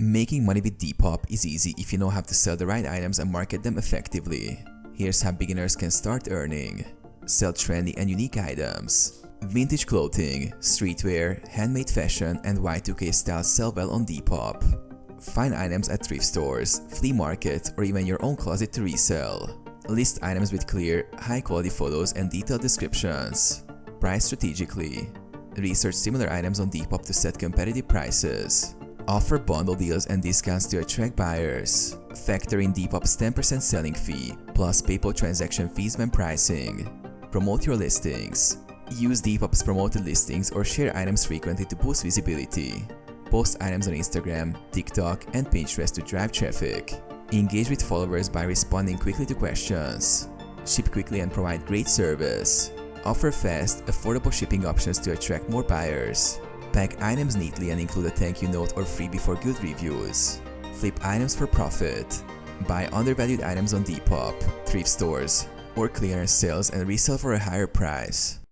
Making money with Depop is easy if you know how to sell the right items and market them effectively. Here's how beginners can start earning. Sell trendy and unique items. Vintage clothing, streetwear, handmade fashion, and Y2K styles sell well on Depop. Find items at thrift stores, flea markets, or even your own closet to resell. List items with clear, high-quality photos and detailed descriptions. Price strategically. Research similar items on Depop to set competitive prices. Offer bundle deals and discounts to attract buyers. Factor in Depop's 10% selling fee, plus PayPal transaction fees when pricing. Promote your listings. Use Depop's promoted listings or share items frequently to boost visibility. Post items on Instagram, TikTok, and Pinterest to drive traffic. Engage with followers by responding quickly to questions. Ship quickly and provide great service. Offer fast, affordable shipping options to attract more buyers. Pack items neatly and include a thank you note or freebie for good reviews. Flip items for profit. Buy undervalued items on Depop, thrift stores, or clearance sales and resell for a higher price.